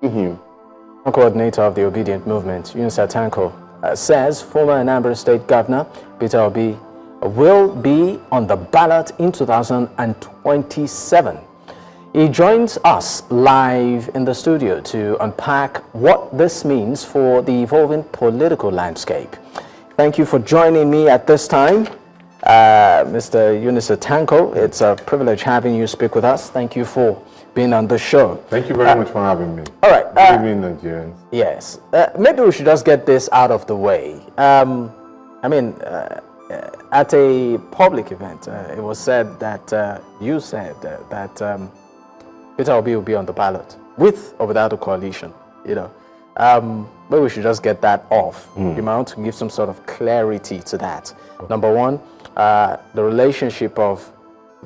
him. Coordinator of the Obedient Movement, Yunisa Tanko, says former Anambra State Governor Peter Obi will be on the ballot in 2027. He joins us live in the studio to unpack what this means for the evolving political landscape. Thank you for joining me at this time, Mr. Yunisa Tanko. It's a privilege having you speak with us. Thank you for being on the show. Thank you very much for having me. All right. Good evening, Nigerians. Yes. Maybe we should just get this out of the way. At a public event, it was said that you said that Peter Obi will be on the ballot with or without a coalition. Maybe we should just get that off. You might want to give some sort of clarity to that. Okay. Number one, the relationship of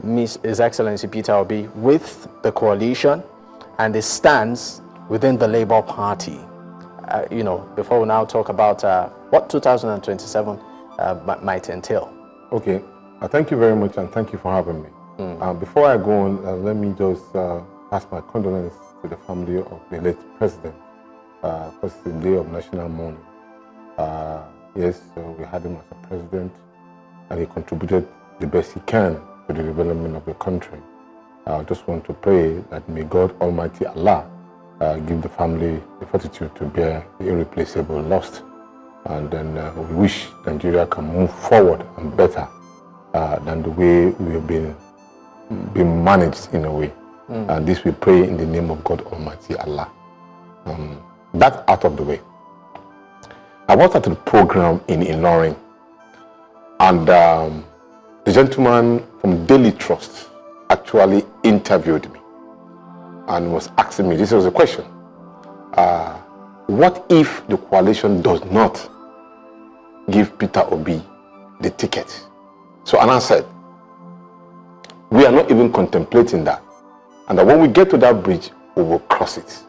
His Excellency Peter Obi with the coalition and his stance within the Labour Party. Before we now talk about what 2027 might entail. Okay, thank you very much and thank you for having me. Before I go on, let me just pass my condolences to the family of the late president. Because it's the day of national mourning. Yes, we had him as a president and he contributed the best he can to the development of the country. I just want to pray that may God Almighty Allah give the family the fortitude to bear the irreplaceable loss. And then we wish Nigeria can move forward and better than the way we have been managed in a way. And this we pray in the name of God Almighty Allah. That out of the way. I was at the program in Ilorin, and the gentleman from Daily Trust actually interviewed me and was asking me, this was a question, what if the coalition does not give Peter Obi the ticket? So Anna said, we are not even contemplating that, and that when we get to that bridge, we will cross it.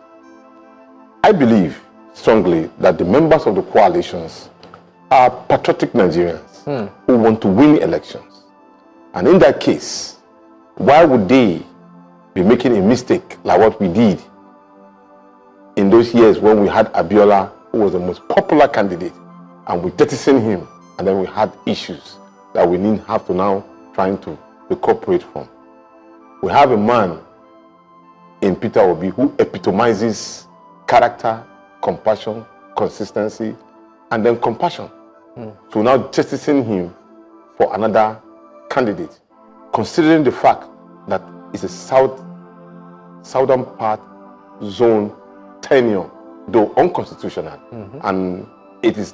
I believe strongly that the members of the coalitions are patriotic Nigerians who want to win elections. And in that case, why would they be making a mistake like what we did in those years when we had Abiola, who was the most popular candidate, and we jettisoned him, and then we had issues that we didn't have to now trying to recuperate from. We have a man in Peter Obi who epitomizes character, compassion, consistency, and then compassion. So now justicing him for another candidate, considering the fact that it's a southern part zone tenure, though unconstitutional, and it is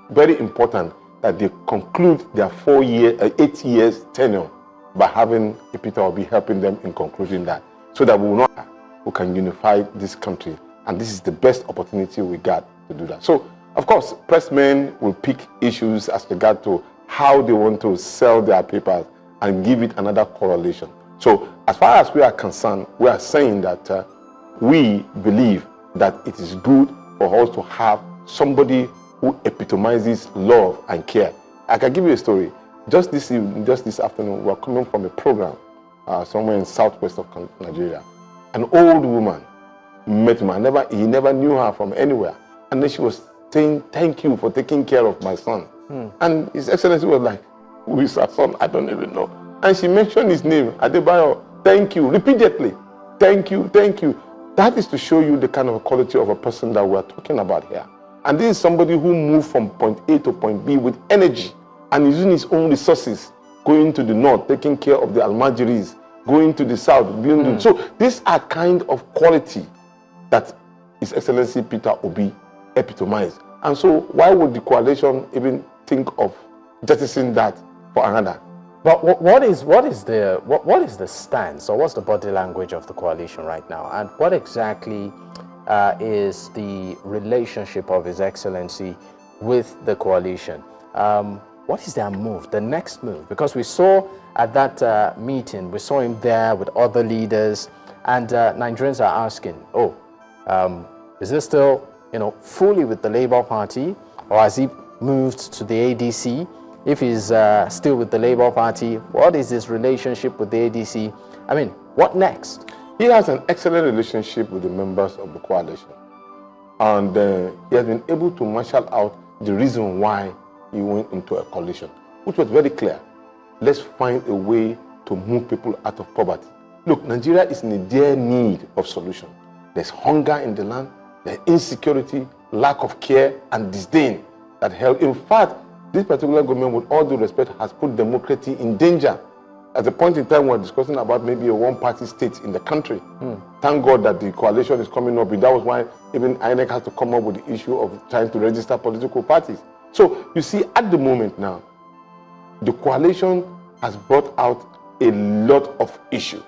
very important that they conclude their 8 years tenure by having a Peter Obi helping them in concluding that, so that we can unify this country. And this is the best opportunity we got to do that. So, of course, pressmen will pick issues as regard to how they want to sell their papers and give it another correlation. So, as far as we are concerned, we are saying that we believe that it is good for us to have somebody who epitomizes love and care. I can give you a story. Just this afternoon, we are coming from a program somewhere in southwest of Nigeria. An old woman met him. He never knew her from anywhere. And then she was saying, thank you for taking care of my son. And His Excellency was like, who is her son? I don't even know. And she mentioned his name, Adebayo. Thank you, repeatedly. Thank you, thank you. That is to show you the kind of quality of a person that we're talking about here. And this is somebody who moved from point A to point B with energy and using his own resources, going to the north, taking care of the Almajiris, going to the south. So these are kind of quality that His Excellency Peter Obi epitomized. And so why would the coalition even think of jettisoning that for another? But what is the stance, or what's the body language of the coalition right now? And what exactly is the relationship of His Excellency with the coalition? What is their move, the next move? Because we saw at that meeting, we saw him there with other leaders, and Nigerians are asking, is this still, fully with the Labour Party, or has he moved to the ADC? If he's still with the Labour Party, what is his relationship with the ADC? I mean, what next? He has an excellent relationship with the members of the coalition. And he has been able to marshal out the reason why he went into a coalition, which was very clear. Let's find a way to move people out of poverty. Look, Nigeria is in a dire need of solution. There's hunger in the land, there's insecurity, lack of care, and disdain that held. In fact, this particular government, with all due respect, has put democracy in danger. At the point in time, we're discussing about maybe a one-party state in the country. Thank God that the coalition is coming up, and that was why even INEC has to come up with the issue of trying to register political parties. So you see, at the moment now, the coalition has brought out a lot of issues.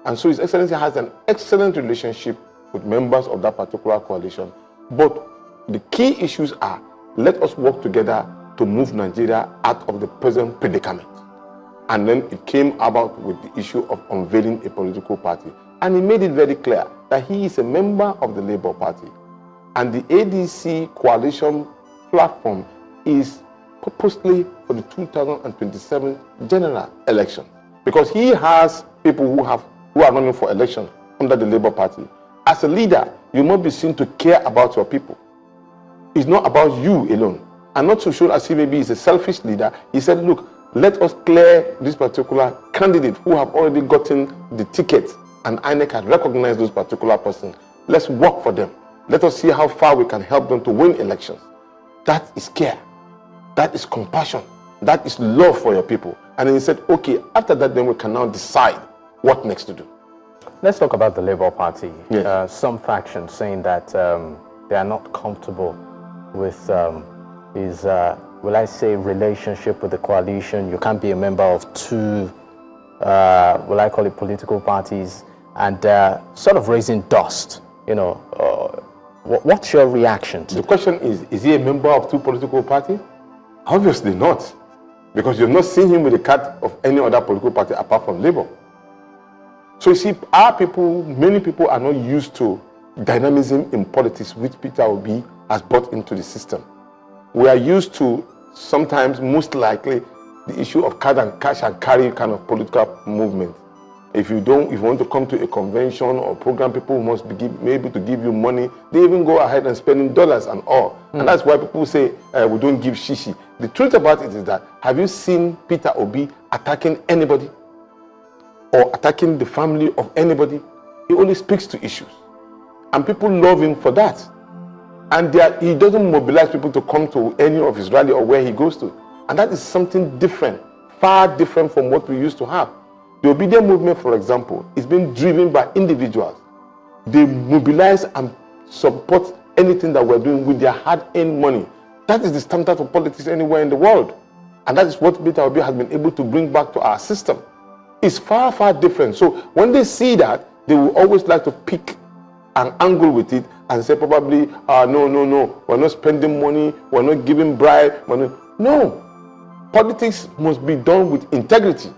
And so His Excellency has an excellent relationship with members of that particular coalition. But the key issues are, let us work together to move Nigeria out of the present predicament. And then it came about with the issue of unveiling a political party. And he made it very clear that he is a member of the Labour Party. And the ADC coalition platform is purposely for the 2027 general election. Because he has people who are running for election under the Labour Party. As a leader, you must be seen to care about your people. It's not about you alone. And not to show as if maybe he's a selfish leader. He said, look, let us clear this particular candidate who have already gotten the ticket and INEC has recognized those particular persons. Let's work for them. Let us see how far we can help them to win elections. That is care. That is compassion. That is love for your people. And then he said, okay, after that, then we can now decide what next to do. Let's talk about the Labour Party. Yes. Some factions saying that they are not comfortable with his, will I say, relationship with the coalition. You can't be a member of two, will I call it, political parties, and sort of raising dust. You know, what's your reaction to the question is he a member of two political parties? Obviously not, because you've not seen him with the card of any other political party apart from Labour. So you see, our people, many people are not used to dynamism in politics which Peter Obi has brought into the system. We are used to sometimes, most likely, the issue of card and cash and carry kind of political movement. If you want to come to a convention or program, people must be able to give you money. They even go ahead and spending dollars and all. And that's why people say we don't give shishi. The truth about it is that, have you seen Peter Obi attacking anybody or attacking the family of anybody? He only speaks to issues. And people love him for that. And he doesn't mobilize people to come to any of his rally or where he goes to. And that is something different, far different from what we used to have. The obedient movement, for example, is being driven by individuals. They mobilize and support anything that we're doing with their hard-earned money. That is the standard of politics anywhere in the world. And that is what Peter Obi has been able to bring back to our system. It's far, far different. So when they see that, they will always like to pick an angle with it and say probably, no, we're not spending money, we're not giving bribe. No. Politics must be done with integrity,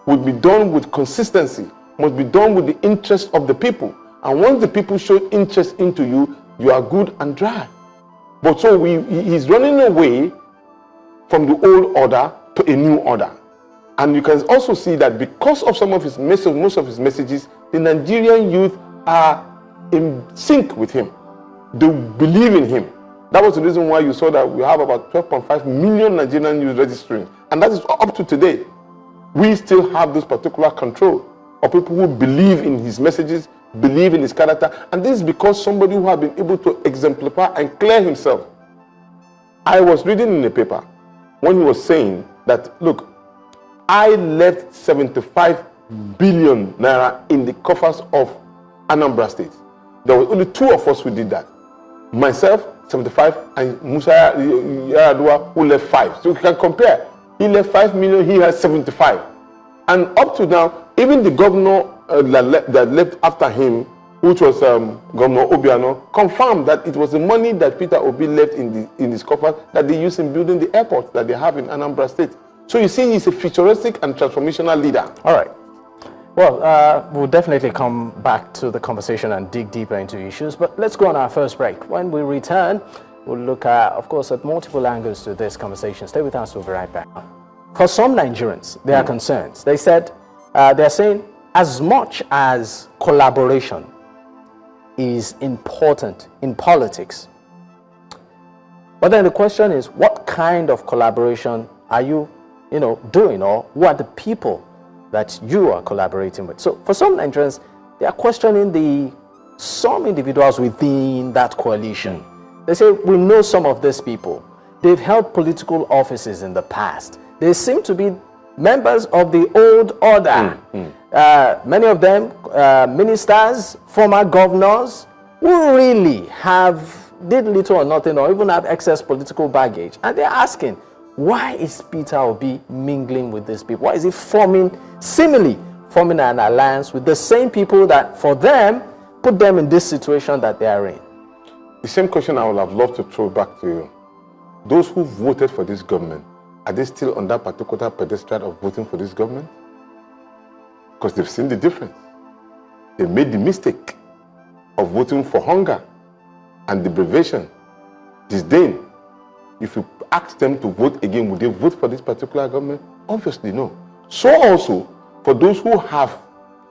must be done with consistency, must be done with the interest of the people. And once the people show interest into you, you are good and dry. But so he's running away from the old order to a new order. And you can also see that because of some of his messages, most of his messages, the Nigerian youth are in sync with him. They believe in him. That was the reason why you saw that we have about 12.5 million Nigerian youth registering. And that is up to today. We still have this particular control of people who believe in his messages, believe in his character. And this is because somebody who has been able to exemplify and clear himself. I was reading in the paper when he was saying that, look, I left 75 billion naira in the coffers of Anambra State. There were only two of us who did that. Myself, 75, and Musa Yaradua, who left 5. So you can compare. He left 5 million, he has 75. And up to now, even the governor that left after him, which was Governor Obi, confirmed that it was the money that Peter Obi left in his coffers that they used in building the airport that they have in Anambra State. So you see, he's a futuristic and transformational leader. All right. Well, we'll definitely come back to the conversation and dig deeper into issues, but let's go on our first break. When we return, we'll look at, of course, at multiple angles to this conversation. Stay with us, we'll be right back. For some Nigerians, there are concerns. They're saying as much as collaboration is important in politics, but then the question is, what kind of collaboration are you doing, or who are the people that you are collaborating with? So for some Nigerians, they are questioning some individuals within that coalition. They say, we know some of these people. They've held political offices in the past. They seem to be members of the old order. Many of them, ministers, former governors, who really did little or nothing, or even have excess political baggage. And they're asking, why is Peter Obi mingling with these people? Why is he seemingly forming an alliance with the same people that, for them, put them in this situation that they are in? The same question I would have loved to throw back to you. Those who voted for this government, are they still on that particular pedestal of voting for this government? Because they've seen the difference. They made the mistake of voting for hunger and deprivation, disdain. If you ask them to vote again, would they vote for this particular government? Obviously no. So also, for those who have,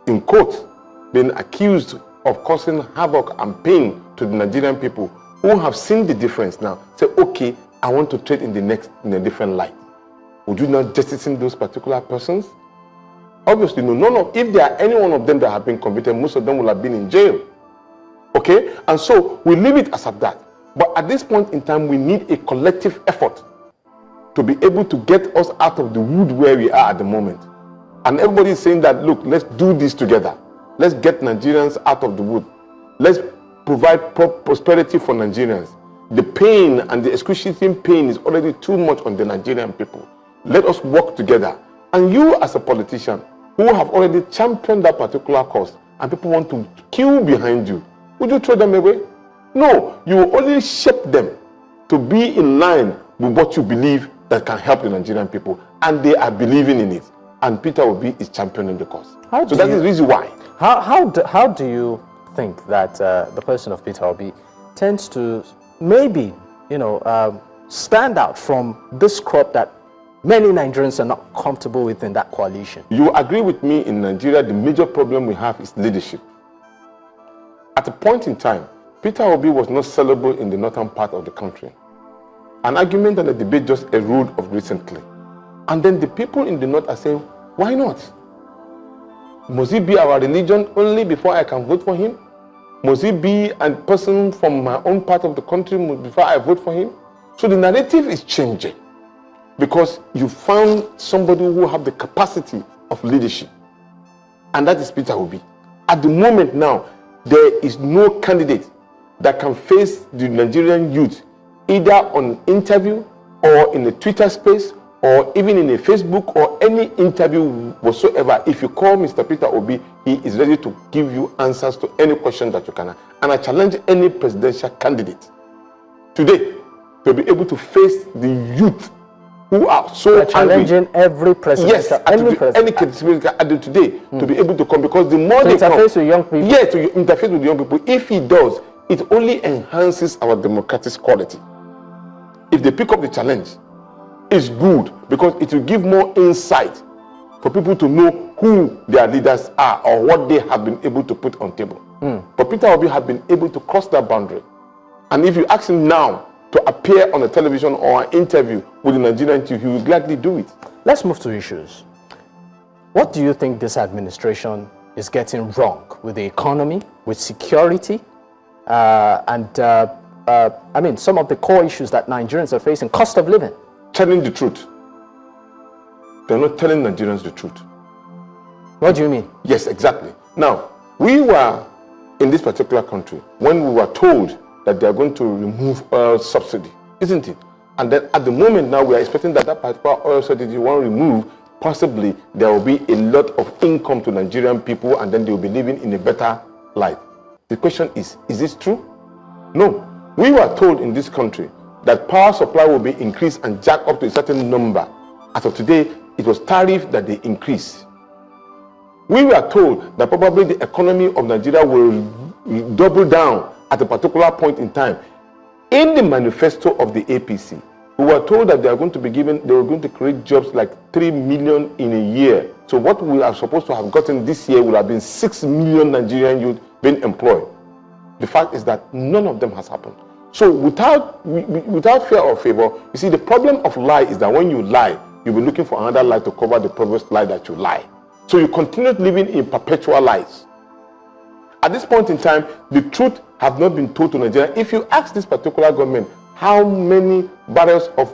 in quotes, been accused of causing havoc and pain to the Nigerian people, who have seen the difference now, say, okay, I want to trade in a different light. Would you not jettison those particular persons? Obviously no. If there are any one of them that have been convicted, most of them will have been in jail. Okay? And so we leave it as at that. But at this point in time, we need a collective effort to be able to get us out of the wood where we are at the moment. And everybody is saying that, look, let's do this together. Let's get Nigerians out of the wood. Let's provide prosperity for Nigerians. The pain and the excruciating pain is already too much on the Nigerian people. Let us work together. And you, as a politician who have already championed that particular cause, and people want to queue behind you, would you throw them away? No, you will only shape them to be in line with what you believe that can help the Nigerian people. And they are believing in it. And Peter Obi is championing the cause. So that is the reason why. How do you think that the person of Peter Obi tends to maybe, stand out from this crop that many Nigerians are not comfortable with in that coalition? You agree with me, in Nigeria, the major problem we have is leadership. At a point in time, Peter Obi was not sellable in the northern part of the country. An argument and a debate just erode of recently. And then the people in the north are saying, why not? Must it be our religion only before I can vote for him? Must it be a person from my own part of the country before I vote for him? So the narrative is changing because you found somebody who have the capacity of leadership. And that is Peter Obi. At the moment now, there is no candidate that can face the Nigerian youth either on interview or in a Twitter space or even in a Facebook or any interview whatsoever. If you call Mr. Peter Obi, he is ready to give you answers to any question that you can ask. And I challenge any presidential candidate today to be able to face the youth who are so challenging angry. Every president. Yes, any candidate today to be able to come, because the more they interface with young people. Yeah, to interface with young people. If he does, it only enhances our democratic quality. If they pick up the challenge, it's good because it will give more insight for people to know who their leaders are or what they have been able to put on table. But Peter Obi has been able to cross that boundary. And if you ask him now to appear on a television or an interview with the Nigerian youth, he will gladly do it. Let's move to issues. What do you think this administration is getting wrong with the economy, with security, and some of the core issues that Nigerians are facing, cost of living? Telling the truth. They're not telling Nigerians the truth. What do you mean? Yes, exactly. Now, we were in this particular country when we were told that they are going to remove oil subsidy, isn't it? And then at the moment now, we are expecting that particular oil subsidy won't remove. Possibly there will be a lot of income to Nigerian people, and then they will be living in a better life. The question is this true? No. We were told in this country that power supply will be increased and jacked up to a certain number. As of today, it was tariff that they increased. We were told that probably the economy of Nigeria will double down at a particular point in time. In the manifesto of the APC, we were told that they were going to create jobs like 3 million in a year So what we are supposed to have gotten this year would have been 6 million Nigerian youth being employed. The fact is that none of them has happened. So without fear or favor, you see, the problem of lie is that when you lie, you'll be looking for another lie to cover the previous lie that you lie. So you continue living in perpetual lies. At this point in time, the truth have not been told to Nigeria. If you ask this particular government, how many barrels of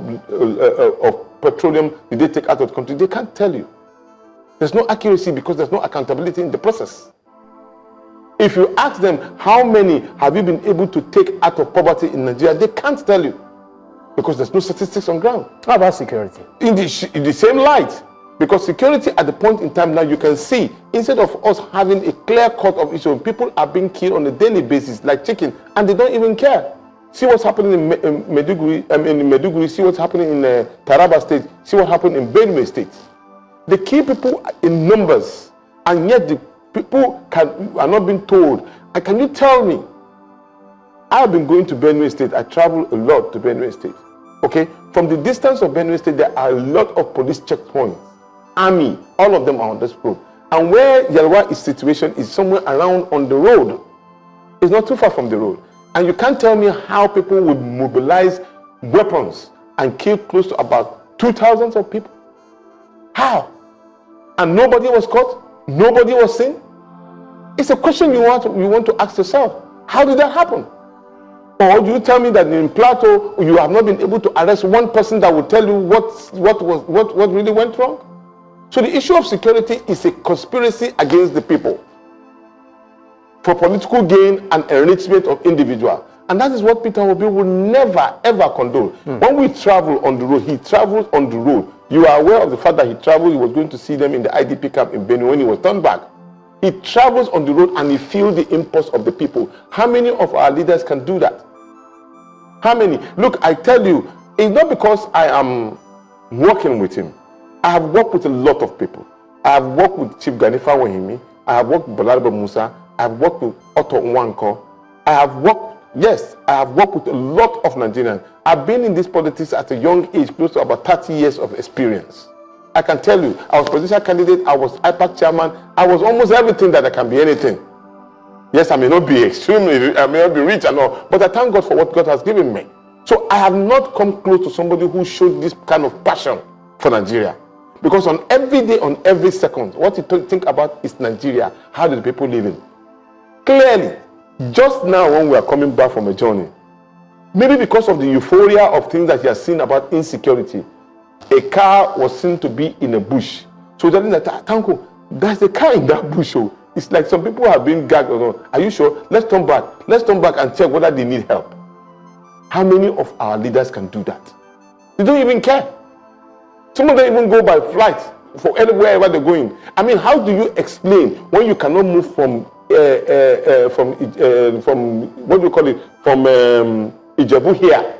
petroleum did they take out of the country, they can't tell you. There's no accuracy because there's no accountability in the process. If you ask them, how many have you been able to take out of poverty in Nigeria, they can't tell you because there's no statistics on ground. How about security? In the same light, because security at the point in time now, you can see, instead of us having a clear cut of issue, people are being killed on a daily basis like chicken, and they don't even care. See what's happening in Maiduguri, see what's happening in Taraba State, see what happened in Benu State. They kill people in numbers, and yet the people are not being told. And can you tell me, I've been going to Benu State, I travel a lot to Benu State. Okay, from the distance of Benu State, there are a lot of police checkpoints, army, all of them are on this road. And where Yalwa is situation is somewhere around on the road. It's not too far from the road. And you can't tell me how people would mobilize weapons and kill close to about 2,000 of people. How? And nobody was caught? Nobody was seen? It's a question you want to ask yourself. How did that happen? Or do you tell me that in Plateau you have not been able to arrest one person that will tell you what really went wrong? So the issue of security is a conspiracy against the people for political gain and enrichment of individuals. And that is what Peter Obi will never ever condone. When we travel on the road, he travels on the road. You are aware of the fact that he traveled, he was going to see them in the IDP camp in Benu when he was turned back. He travels on the road and he feels the impulse of the people. How many of our leaders can do that? How many? Look, I tell you, it's not because I am working with him. I have worked with a lot of people. I have worked with Chief Ganifa Wahimi. I have worked with Balaraba Musa. I have worked with Otto Nwanko. I have worked with a lot of Nigerians. I've been in this politics at a young age, close to about 30 years of experience. I can tell you, I was presidential candidate, I was IPAC chairman, I was almost everything that I can be anything. Yes, I may not be I may not be rich and all, but I thank God for what God has given me. So I have not come close to somebody who showed this kind of passion for Nigeria. Because on every day, on every second, what you think about is Nigeria. How do the people live in? Clearly, just now when we are coming back from a journey, maybe because of the euphoria of things that he has seen about insecurity, a car was seen to be in a bush. So that is like, Tanko, there's a car in that bush. Oh. It's like some people have been gagged. Are you sure? Let's turn back. Let's turn back and check whether they need help. How many of our leaders can do that? They don't even care. Some of them even go by flight for anywhere they're going. I mean, how do you explain when you cannot move from what do you call it, from Ijebu here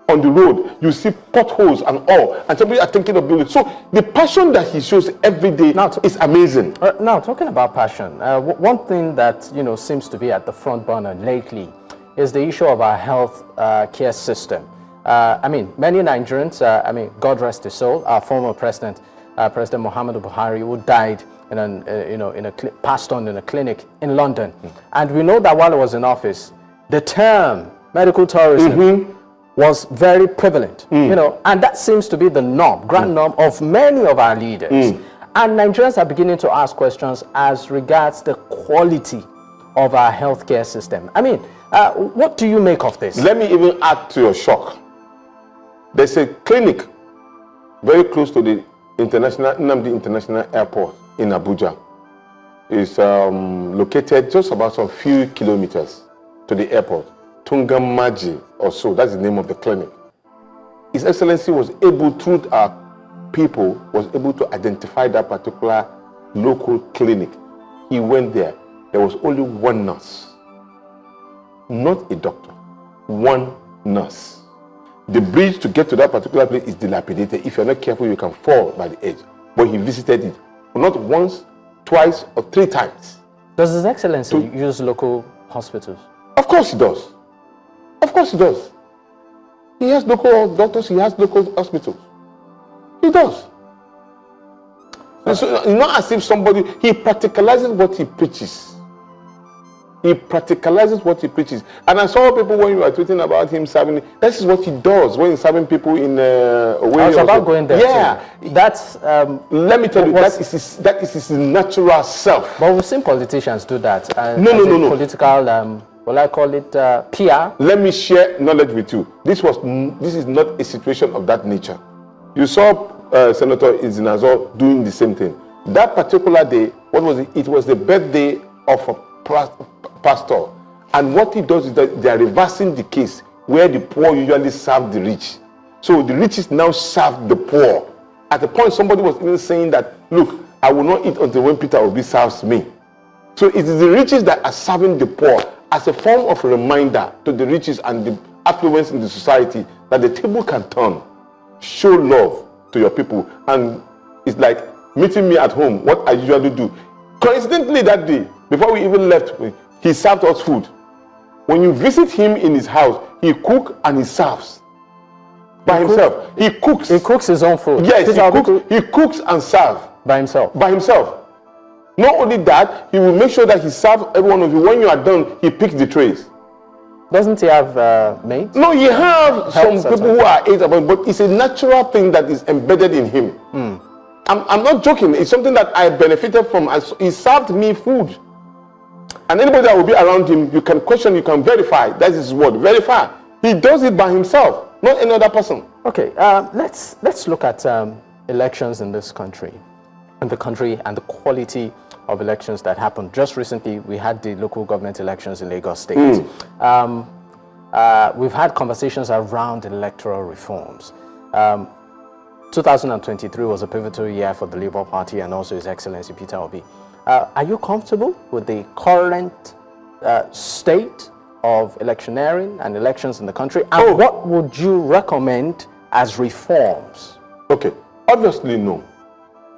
on the road? You see potholes and all, and somebody are thinking of doing it. So the passion that he shows every day is amazing. Now, talking about passion, one thing that seems to be at the front burner lately is the issue of our health care system. I mean, many Nigerians, God rest his soul, our former president, President Muhammadu Buhari, who died passed on in a clinic in London. And we know that while he was in office, the term medical tourism was very prevalent, and that seems to be the norm, grand norm of many of our leaders. And Nigerians are beginning to ask questions as regards the quality of our healthcare system. I mean, what do you make of this? Let me even add to your shock. There's a clinic very close to the Nnamdi International Airport in Abuja. It's located just about some few kilometers to the airport. Tungamaji or so, that's the name of the clinic. His Excellency was able, through our people, was able to identify that particular local clinic. He went there. There was only one nurse, not a doctor, one nurse. The bridge to get to that particular place is dilapidated. If you're not careful, you can fall by the edge. But he visited it, not once, twice, or 3 times. Does His Excellency use local hospitals? Of course he does. Of course he does. He has local doctors, he has local hospitals. He does. So it's not as if he practicalizes what he preaches. He practicalizes what he preaches. And I saw people when you were tweeting about him serving, this is what he does when he's serving people in a way. I was about going there. Yeah. Too. That's, let me tell you, that is his natural self. But we've seen politicians do that. No. Political, I call it PR. Let me share knowledge with you. This is not a situation of that nature. You saw Senator Izinazo doing the same thing. That particular day, what was it? It was the birthday of a pastor. And what he does is that they are reversing the case where the poor usually serve the rich. So the rich now serve the poor. At the point, somebody was even saying that, look, I will not eat until when Peter Obi serves me. So it is the riches that are serving the poor as a form of a reminder to the riches and the affluence in the society that the table can turn. Show love to your people. And it's like meeting me at home, what I usually do. Coincidentally that day, before we even left, he served us food. When you visit him in his house, he cooks and he serves. By himself. He cooks. He cooks his own food. Yes, he cooks and serves. By himself. By himself. Not only that, he will make sure that he serves every one of you. When you are done, he picks the trays. Doesn't he have maids? No, he have some people who are aides, but it's a natural thing that is embedded in him. I'm not joking. It's something that I benefited from. He served me food. And anybody that will be around him, you can question, you can verify. That is his word. Verify. He does it by himself, not any other person. Okay, let's look at elections in this country. And the quality of elections that happened. Just recently, we had the local government elections in Lagos State. We've had conversations around electoral reforms. 2023 was a pivotal year for the Labour Party and also His Excellency Peter Obi. Are you comfortable with the current state of electioneering and elections in the country? And what would you recommend as reforms? Okay, obviously no.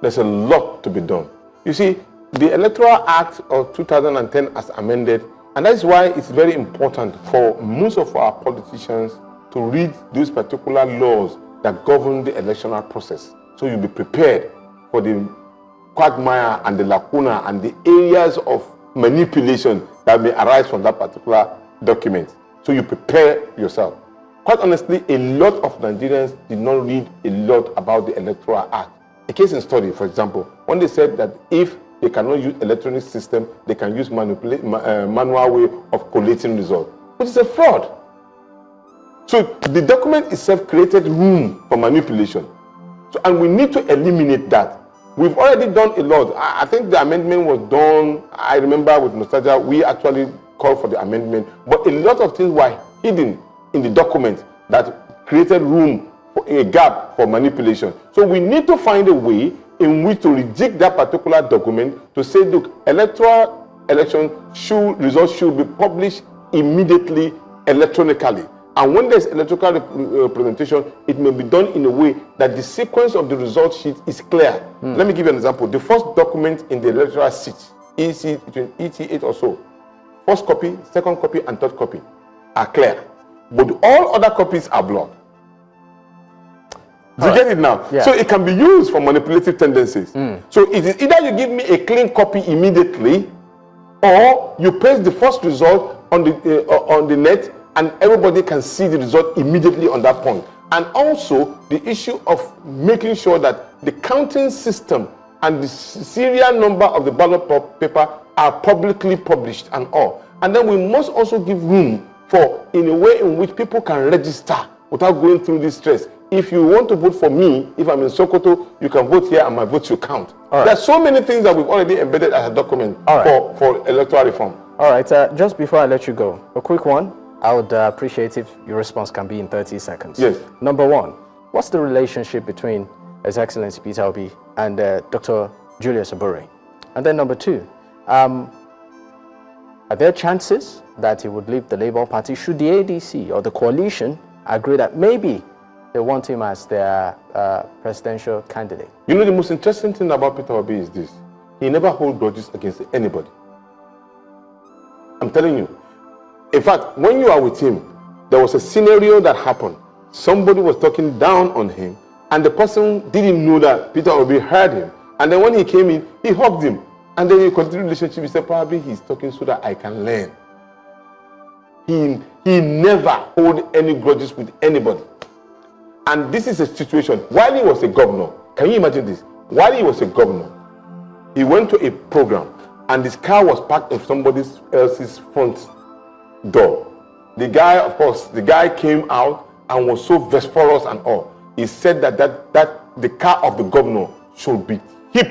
There's a lot to be done. You see, the Electoral Act of 2010 as amended, and that's why it's very important for most of our politicians to read those particular laws that govern the electoral process. So you'll be prepared for the quagmire and the lacuna and the areas of manipulation that may arise from that particular document. So you prepare yourself. Quite honestly, a lot of Nigerians did not read a lot about the Electoral Act. A case in study, for example, when they said that if they cannot use electronic system, they can use manual way of collating results, which is a fraud. So the document itself created room for manipulation. So, and we need to eliminate that. We've already done a lot. I think the amendment was done, I remember with nostalgia, we actually called for the amendment, but a lot of things were hidden in the document that created room for a gap for manipulation. So we need to find a way in which to reject that particular document to say, look, electoral election results should be published immediately electronically. And when there's electoral representation, it may be done in a way that the sequence of the result sheet is clear. Let me give you an example. The first document in the electoral sheet, between ET8 or so, first copy, second copy, and third copy are clear. But all other copies are blurred. Do you get it now? Yeah. So it can be used for manipulative tendencies. So it is either you give me a clean copy immediately, or you paste the first result on the net, and everybody can see the result immediately on that point. And also the issue of making sure that the counting system and the serial number of the ballot paper are publicly published and all. And then we must also give room for, in a way in which people can register without going through this stress. If you want to vote for me, if I'm in Sokoto, you can vote here and my vote should count. Right. There are so many things that we've already embedded as a document for electoral reform. All right, just before I let you go, a quick one. I would appreciate if your response can be in 30 seconds. Yes. Number one, what's the relationship between His Excellency Peter Obi and Dr. Julius Abure? And then number two, are there chances that he would leave the Labour Party should the ADC or the coalition agree that maybe they want him as their presidential candidate? You know, the most interesting thing about Peter Obi is this. He never holds grudges against anybody. I'm telling you. In fact, when you are with him, there was a scenario that happened. Somebody was talking down on him, and the person didn't know that Peter Obi heard him. And then when he came in, he hugged him. And then he continued the relationship. He said, probably he's talking so that I can learn. He never hold any grudges with anybody. And this is a situation, while he was a governor, can you imagine this? While he was a governor, he went to a program and his car was parked in somebody else's front door. The guy, of course, the guy came out and was so vociferous and all. He said that the car of the governor should be hip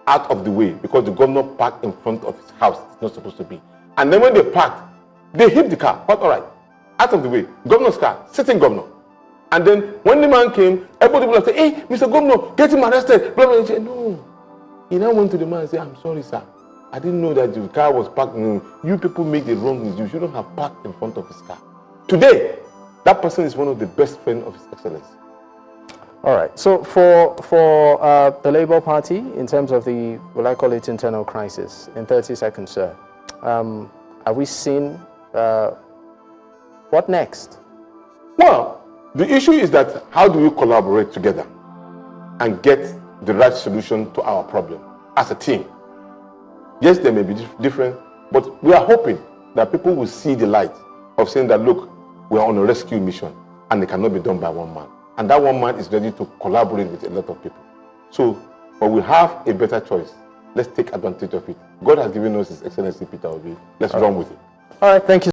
out of the way because the governor parked in front of his house. It's not supposed to be. And then when they parked, they hit the car. But all right, out of the way. Governor's car, sitting governor. And then when the man came, everybody would have said, hey, Mr. Governor, get him arrested. Blah, blah, blah. He said, no. He now went to the man and said, I'm sorry, sir. I didn't know that the car was parked. You people make the wrong news. You shouldn't have parked in front of his car. Today, that person is one of the best friends of His Excellency. All right. So for the Labour Party, in terms of the, will I call it internal crisis, in 30 seconds, sir, are we seeing what next? Well, the issue is that how do we collaborate together and get the right solution to our problem as a team? Yes, they may be different, but we are hoping that people will see the light of saying that, look, we are on a rescue mission and it cannot be done by one man. And that one man is ready to collaborate with a lot of people. So, when we have a better choice, let's take advantage of it. God has given us His Excellency Peter Obi. Let's run with it. All right, thank you.